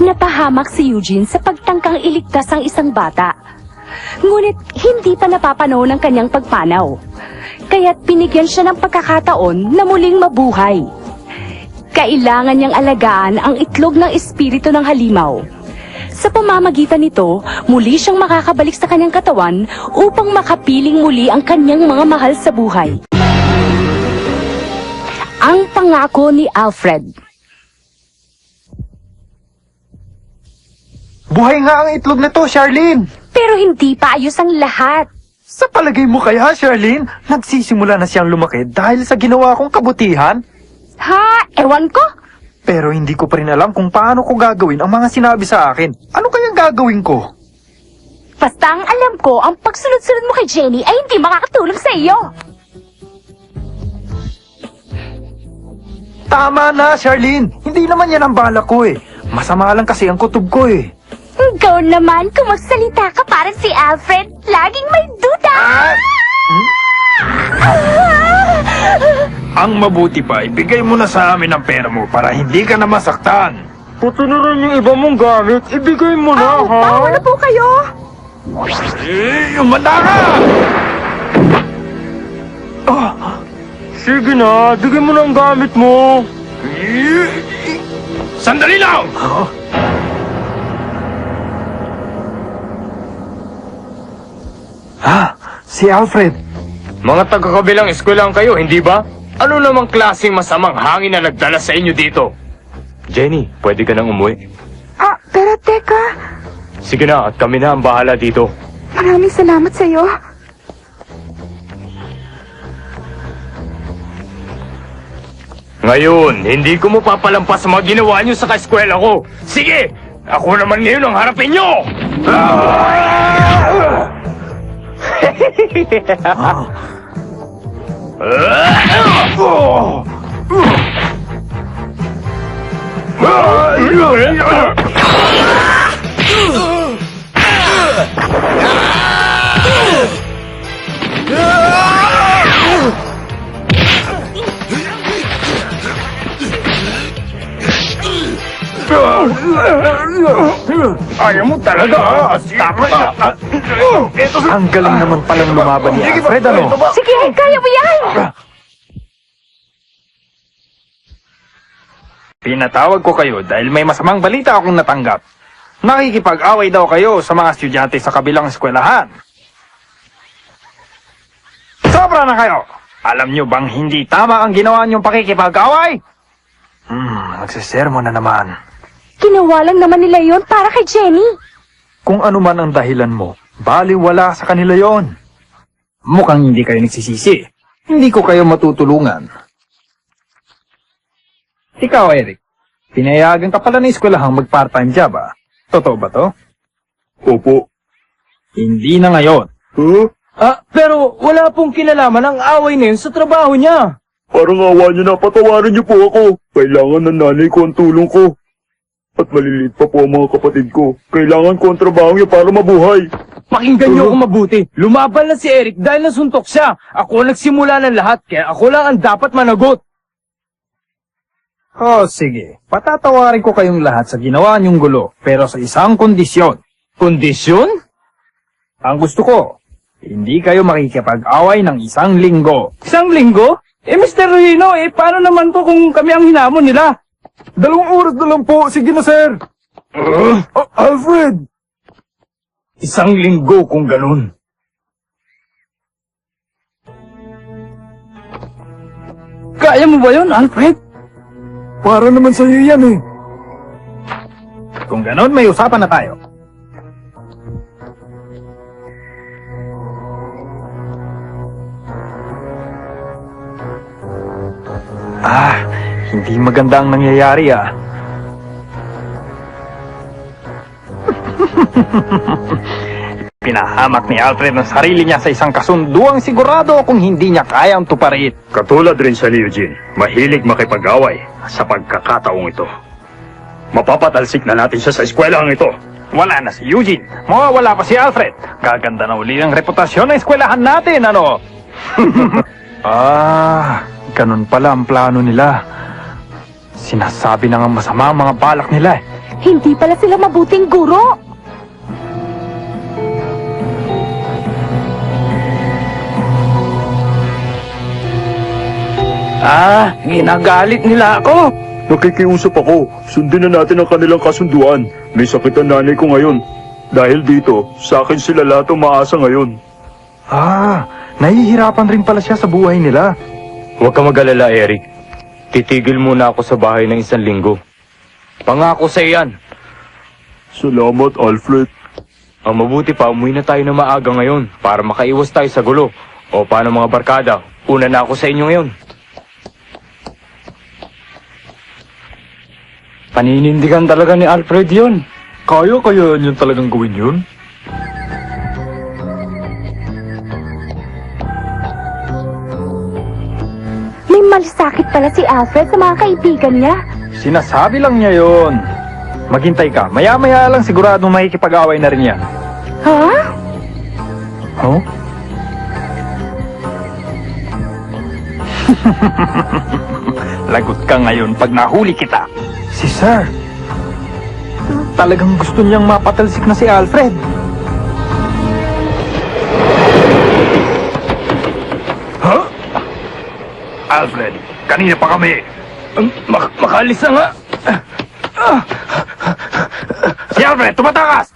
Napahamak si Eugene sa pagtangkang iligtas ang isang bata. Ngunit hindi pa napapanahon ang kanyang pagpanaw. Kaya't binigyan siya ng pagkakataon na muling mabuhay. Kailangan niyang alagaan ang itlog ng espiritu ng halimaw. Sa pamamagitan nito, muli siyang makakabalik sa kanyang katawan upang makapiling muli ang kanyang mga mahal sa buhay. Ang pangako ni Alfred. Buhay nga ang itlog na to, Charlene! Pero hindi pa ayos ang lahat. Sa palagay mo kaya, Charlene, nagsisimula na siyang lumaki dahil sa ginawa kong kabutihan? Ha? Ewan ko. Pero hindi ko pa rin alam kung paano ko gagawin ang mga sinabi sa akin. Ano kayang gagawin ko? Basta ang alam ko, ang pagsunod-sunod mo kay Jenny ay hindi makakatulong sa iyo. Tama na, Charlene! Hindi naman yan ang balak ko eh. Masama lang kasi ang kutob ko eh. Ikaw naman, kung magsalita ka parang si Alfred, laging may duda! Ang mabuti pa, ibigay mo na sa amin ang pera mo para hindi ka na masaktan. Puto na rin yung iba mong gamit, ibigay mo na, ha? Bawa na po kayo! Umanda ka! Sige na, bigay mo na ang gamit mo. Sandali lang! Si Alfred. Mga taga-kabilang eskwelahan kayo, hindi ba? Ano namang klaseng masamang hangin na nagdala sa inyo dito? Jenny, pwede ka nang umuwi. Pero teka, Sige na, at kami na ang bahala dito. maraming salamat sa iyo. Ngayon, hindi ko mapapalampas sa mga ginawa niyo sa kaeskwela ko. Sige! Ako naman ngayon ang harapin niyo! Ayaw mo talaga, ha? Tama na! Ang galing naman palang lumaban ni Alfred, ano? Sige, kaya mo yan! Pinatawag ko kayo dahil may masamang balita akong natanggap. Nakikipag-away daw kayo sa mga estudyante sa kabilang eskwelahan. Sobra na kayo! Alam nyo bang hindi tama ang ginawa niyong pakikipag-away? Nagsisermo na naman. Ginawa lang naman nila yon para kay Jenny. Kung ano man ang dahilan mo, baliwala sa kanila yon. Mukhang hindi kayo nagsisisi. Hindi ko kayo matutulungan. Ikaw, Eric, pinayagan ka pala ng eskwelahang mag-part-time job, ah? Totoo ba to? Opo. Hindi na ngayon. Pero wala pong kinalaman ang away na yun sa trabaho niya. Parang awa niyo na, patawarin niyo po ako. Kailangan ng nanay ko ang tulong ko. At maliliit pa po ang mga kapatid ko. Kailangan ko ang trabaho niya para mabuhay. Pakinggan niyo ako mabuti. Lumaban na si Eric dahil nasuntok siya. Ako ang nagsimula ng lahat, kaya ako lang ang dapat managot. Sige. Patatawarin ko kayong lahat sa ginawa niyong gulo, pero sa isang kondisyon. Kondisyon? Ang gusto ko, hindi kayo makikipag-away ng 1 linggo. 1 linggo? Mr. Rino, paano naman to kung kami ang hinamon nila? 2 oras na lang po. Sige na, sir. Alfred! 1 linggo kung ganun. Kaya mo ba yun, Alfred? Para naman sa'yo yan eh. Kung ganon, may usapan na tayo. Hindi maganda ang nangyayari, ah. Pinahamak ni Alfred ang sarili niya sa isang kasunduang sigurado kung hindi niya kayang tuparin. Katulad rin siya ni Eugene, mahilig makipag-away sa pagkakataong ito. Mapapatalsik na natin siya sa eskwelahang ito. Wala na si Eugene. Mawawala pa si Alfred. Gaganda na uli ang reputasyon ng eskwelahan natin, ano? Ganun pala ang plano nila. Sinasabi na nga masama ang mga balak nila eh. Hindi pala sila mabuting guro. Ginagalit nila ako. Nakikiusap ako. Sundin na natin ang kanilang kasunduan. May sakit ang nanay ko ngayon. Dahil dito, sa akin sila lahat umaasa ngayon. Nahihirapan rin pala siya sa buhay nila. Huwag ka mag-alala, Eric. Titigil muna ako sa bahay ng 1 linggo. Pangako sa iyan. Salamat, Alfred. Ang mabuti pa, umuwi na tayo na maaga ngayon para makaiwas tayo sa gulo. O paano mga barkada? Una na ako sa inyo ngayon. Paninindigan talaga ni Alfred yun. Kaya yun talagang gawin yun? May malasakit pala si Alfred sa mga kaibigan niya. Sinasabi lang niya yun. Maghintay ka. Maya-maya lang siguradong makikipag-away na rin yan. Ha? Huh? Lagot ka ngayon pag nahuli kita. Si Sir. Talagang gusto niyang mapatalsik na si Alfred. Huh? Alfred, kanina pa kami. Makalis na nga. Si Alfred, tumatakas!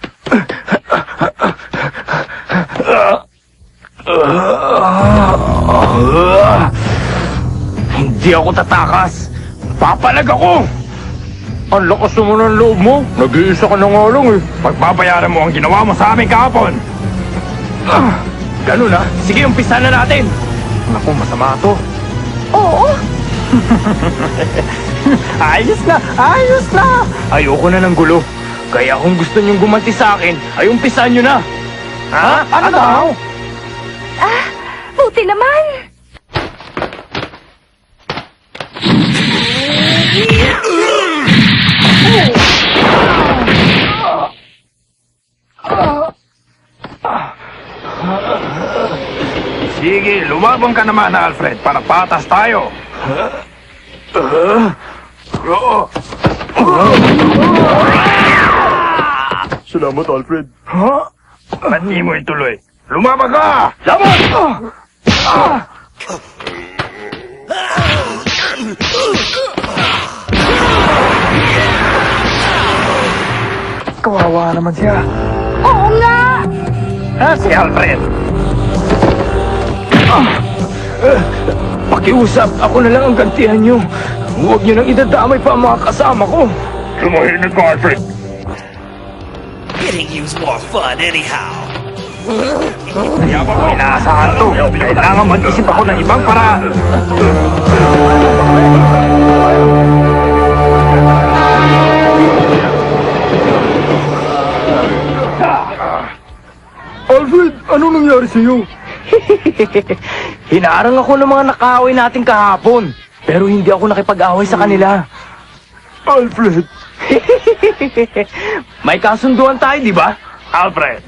Hindi ako tatakas. Papalag ako. Ang lakas naman ng loob mo. Nag-iisa ka na nga lang eh. Pagbabayaran mo ang ginawa mo sa amin kahapon. Ganun na. Sige, umpisa na natin. Naku, masama to. Oo. Ayos na! Ayos na! Ayoko na ng gulo. Kaya kung gusto niyong gumanti sa akin, ay umpisan niyo na. Ha? Ano daw? Buti naman. Sige, lumabang ka naman, Alfred, para patas tayo. Salamat, Alfred. Ba't di mo ituloy? Lumabang ka! Laban! Kawawa naman siya. Oo nga. Si Alfred. Pakiusap, ako na lang ang gantihan niyo. Huwag niyo nang idadamay pa ang mga kasama ko. Tumahimik ka, Alfred. Getting you's more fun anyhow. Kaya ba ko inaasahan to? Kailangan mag-isip ako ng ibang paraan. Alfred, anong nangyari sa'yo? Hinarang ako ng mga nakaaway natin kahapon. Pero hindi ako nakipag-away sa kanila. Alfred! May kasunduan tayo, di ba? Alfred.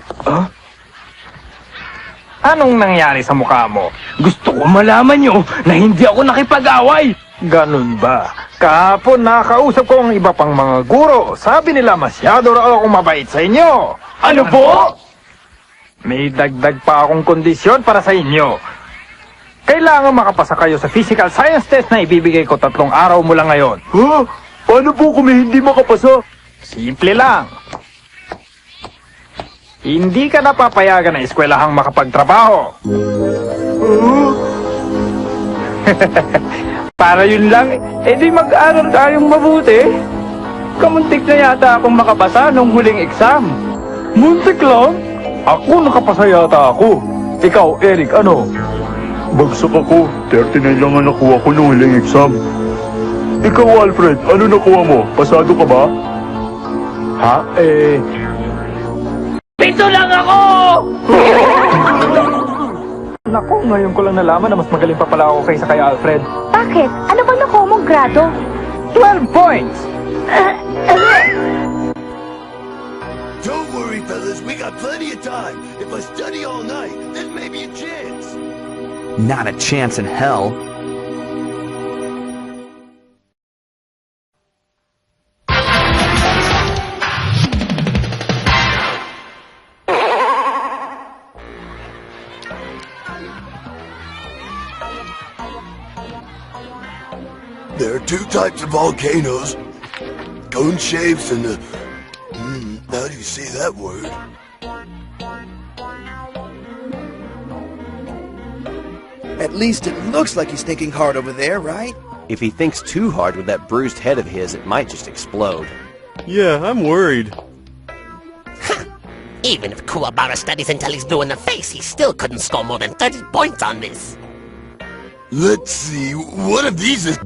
Anong nangyari sa mukha mo? Gusto ko malaman nyo na hindi ako nakipag-away. Ganun ba? Kahapon nakausap ko ang iba pang mga guro. Sabi nila masyado raw akong mabait sa inyo. Ano po? May dagdag pa akong kondisyon para sa inyo. Kailangan makapasa kayo sa physical science test na ibibigay ko 3 araw mula ngayon. Ha? Paano po kung hindi makapasa? Simple lang. Hindi ka napapayagan na eskwelahang makapagtrabaho. Para yun lang, di mag-aral tayong mabuti. Kamuntik na yata akong makapasa nung huling exam. Muntik lang? Ako nakapasa yata ako. Ikaw, Eric, ano? Bagsak ako. 39 lang ang nakuha ko nung huling exam. Ikaw, Alfred, ano nakuha mo? Pasado ka ba? Ha? Pito lang ako! Naku, ngayon ko lang nalaman na mas magaling pa pala ako kaysa kay Alfred. Bakit? Ano bang nakuha mong grado? 12 points! Don't worry, fellas. We got plenty of time. If I study all night, then maybe a chance. Not a chance in hell. two types of volcanoes. Cone shapes and how do you say that word? At least it looks like he's thinking hard over there, right? If he thinks too hard with that bruised head of his, it might just explode. Yeah, I'm worried. Even if Kuwabara studies until he's blue in the face, he still couldn't score more than 30 points on this. Let's see, one of these is...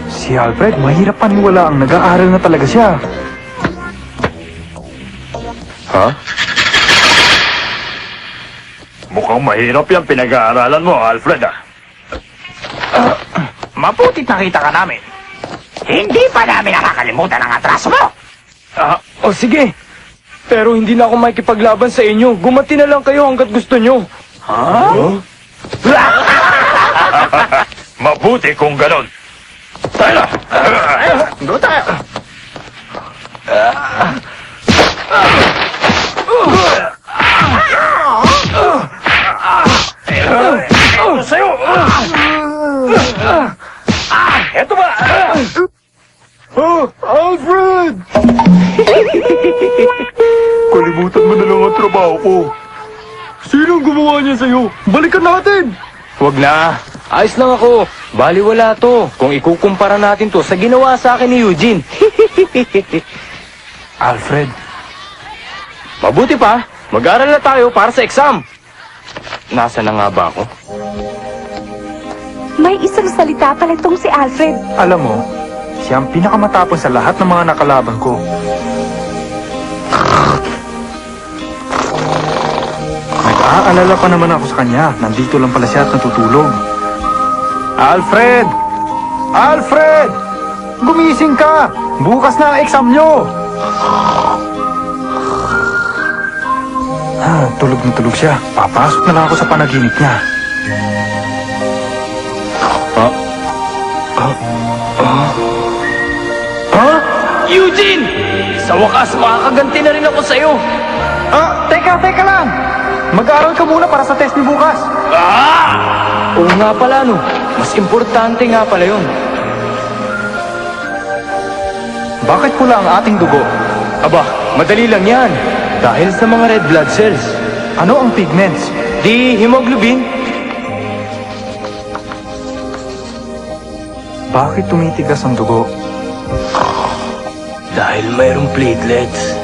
Si Alfred, mahirap paniwala ang nag-aaral na talaga siya. Ha? Mukhang mahirap yung pinag-aaralan mo, Alfred, ah. Mabutit nakita ka namin. Hindi pa namin nakakalimutan ang atraso mo! Sige. Pero hindi na ako makikipaglaban sa inyo. Gumanti na lang kayo hanggat gusto nyo. Mabuti kung ganon. Tayo na! Doon tayo. Sa'yo! Eto ba? Alfred! Kalimutan mo na lang ang trabaho ko. Sinong gumawa niya sa'yo? Balikan natin! Huwag na. Ayos lang ako. Baliwala to. Kung ikukumpara natin to sa ginawa sa akin ni Eugene. Alfred, Mabuti pa. Mag-aral na tayo para sa exam. Nasa na nga ba ako? May isang salita pala itong si Alfred. alam mo, siya ang pinakamatapos sa lahat ng mga nakalaban ko. Nag-aalala pa naman ako sa kanya. Nandito lang pala siya at natutulog. Alfred! Alfred! Gumising ka! Bukas na ang exam nyo! Tulog na tulog siya. Papasok na lang ako sa panaginip niya. Eugene! Sa wakas, makakaganti na rin ako sa'yo. Teka lang! Mag-aaral ka muna para sa test ni bukas. Oo nga pala, no. Mas importante nga pala yun. Bakit pula ang ating dugo? Aba, madali lang yan. Dahil sa mga red blood cells. Ano ang pigments? Di hemoglobin. Bakit tumitigas ang dugo? Dahil mayroong platelets.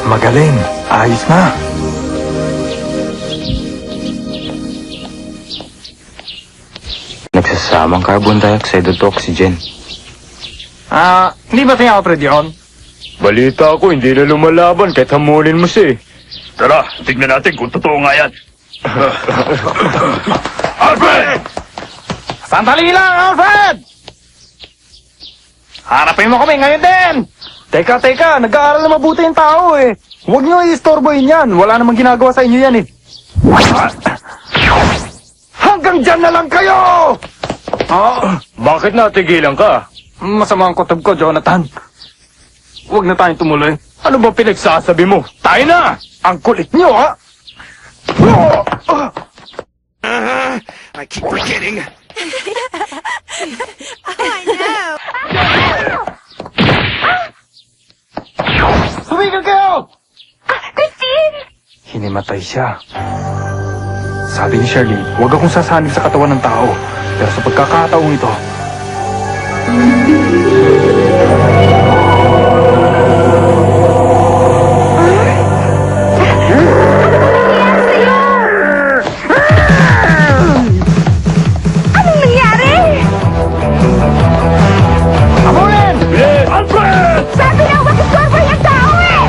Magaling. Ayos na. Nagsasamang carbon dioxide at oxygen. Hindi ba si Alfred yun? Balita ko, hindi na lumalaban kahit hamulin mo siya eh. Tara, tignan natin kung totoo nga yan. Alfred! Sandali lang, Alfred! Harapin mo kami ngayon din! Teka, nag-aaral na mabuti yung tao eh. Huwag nyo i-istorbohin yan. Wala namang ginagawa sa inyo yan eh. Hanggang dyan na lang kayo! Bakit natigilan ka? Masama ang kutob ko, Jonathan. Huwag na tayong tumuloy. Ano ba pinagsasabi mo? Tayo na! Ang kulit nyo, ha? I keep forgetting. Tumigil kayo! Christine! Hinimatay siya. Sabi ni Shirley, huwag akong sasanib sa katawan ng tao. Pero sa pagkakataong ito, Anong nangyari? Amulin! Alfred! Sabi na huwag istorbo yung tao eh!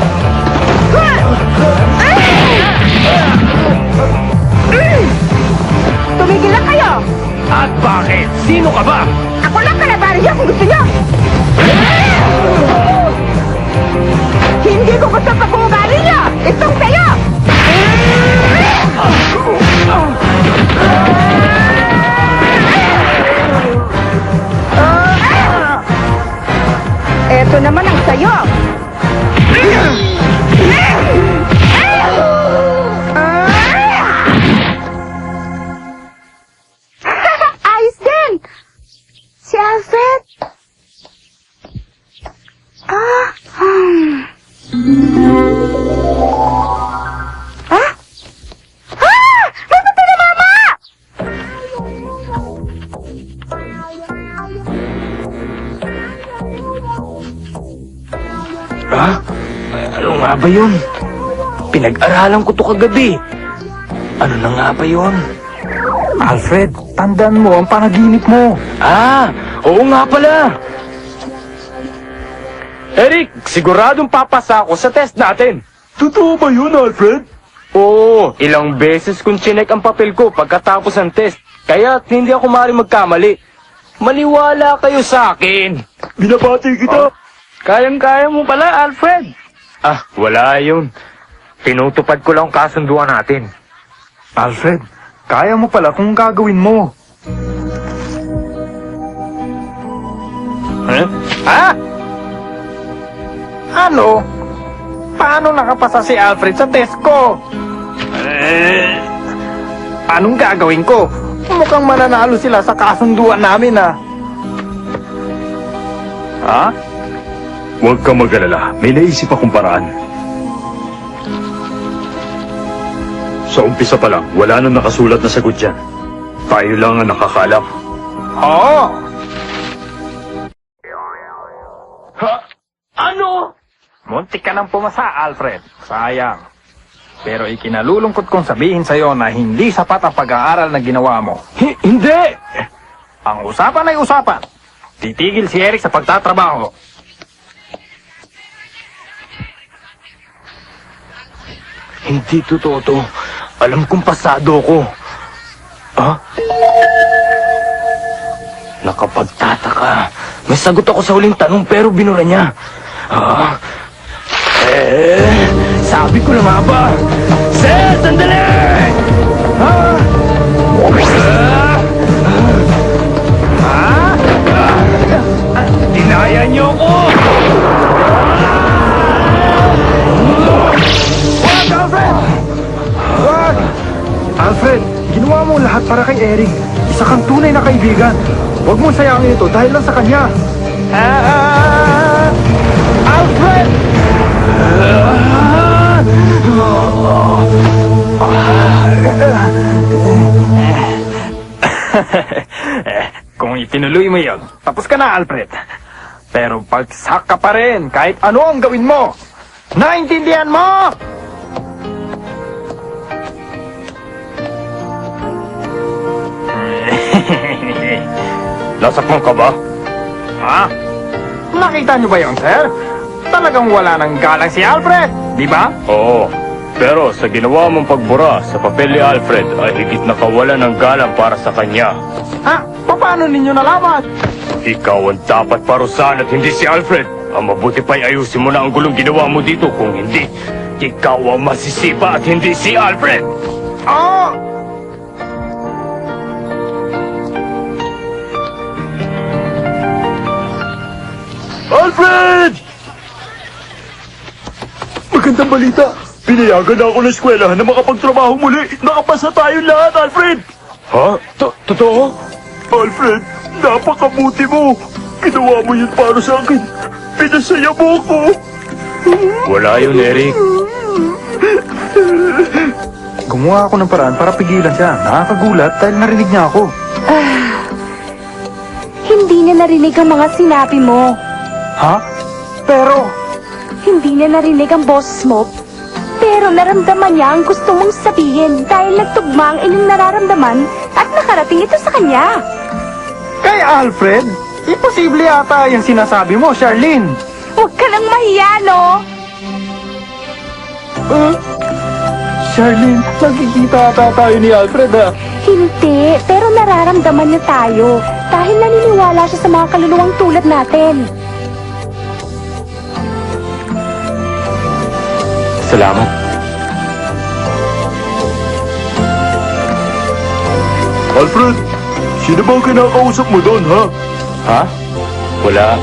Tumigil lang kayo! At bakit? Sino ka ba? Ako lang kalabarin kung gusto nyo! Hindi ko gusto pag-uugali nyo! Itong sa'yo! Eto naman ang sayo! nga ba yun? Pinag-aralan ko to kagabi. Ano na nga ba yun? Alfred, tandaan mo ang panaginip mo. Ah, oo nga pala. Eric, siguradong papasa ako sa test natin. Totoo ba yun, Alfred? Oo, ilang beses kong chinek ang papel ko pagkatapos ng test. Kaya hindi ako maaaring magkamali. Maniwala kayo sa akin. Binabati kita. Kayang-kaya mo pala, Alfred. Ah, wala yun. Pinutupad ko lang kasunduan natin. Alfred, kaya mo pala kung gagawin mo. Huh? Ha? Ano? Paano nakapasa si Alfred sa test ko? Anong gagawin ko? Mukhang mananalo sila sa kasunduan namin, ha? Ha? Huwag kang mag-alala. May naisip akong paraan. Sa umpisa pa lang, wala nang nakasulat na sagot dyan. Tayo lang ang nakakalam. Oo! Ano? Muntik ka nang pumasa, Alfred. Sayang. Pero ikinalulungkot kong sabihin sa'yo na hindi sapat ang pag-aaral na ginawa mo. Hindi! Ang usapan ay usapan. Titigil si Eric sa pagtatrabaho. Hindi totoo to. Alam kong pasado ko. Ha? Nakapagtataka. May sagot ako sa huling tanong pero binura niya. Sabi ko na nga ba? Sir, sandali! Dinaya niyo ko! Wag, Alfred! Wag! Alfred, ginawa mo lahat para kay Eric. Isa kang tunay na kaibigan. Huwag mong sayangin ito dahil lang sa kanya. Alfred! Kung itinuloy mo yun, tapos ka na, Alfred. Pero pagsak ka pa rin kahit ano ang gawin mo. Naintindihan mo? Nasaktan ka ba? Ha? Nakita niyo ba yun, sir? Talagang wala nang galang si Alfred, di ba? Oo. Pero sa ginawa mong pagbura sa papel ni Alfred ay higit na kawalan ng galang para sa kanya. Ha? Paano ninyo nalaman? Ikaw ang dapat parusahan at hindi si Alfred. Ang mabuti pa'y ayusin mo na ang gulong ginawa mo dito. Kung hindi, ikaw ang masisipa at hindi si Alfred. Oh! Alfred! Magandang balita. Pinayagan na ako ng eskwelahan na makapagtrabaho muli. Nakapasa tayo lahat, Alfred! Ha? Totoo? Alfred, napakabuti mo. Ginawa mo yun para sa akin. Pinasaya mo ko. Wala yun, Eric. Gumawa ako ng paraan para pigilan siya. Nakakagulat dahil narinig niya ako. Hindi niya narinig ang mga sinabi mo. Ha? Pero... Hindi niya narinig ang boses mo. Pero naramdaman niya ang gusto mong sabihin dahil nagtugma ang inyong nararamdaman at nakarating ito sa kanya. Kay Alfred, imposible yata yung sinasabi mo, Charlene. Huwag ka nang mahiya, no? Charlene, nagkikita ata tayo ni Alfred, ha? Hindi, pero nararamdaman niya tayo dahil naniniwala siya sa mga kaluluwang tulad natin. Salamat. Alfred, sino ba ang kinakausap mo doon, ha? Ha? Wala.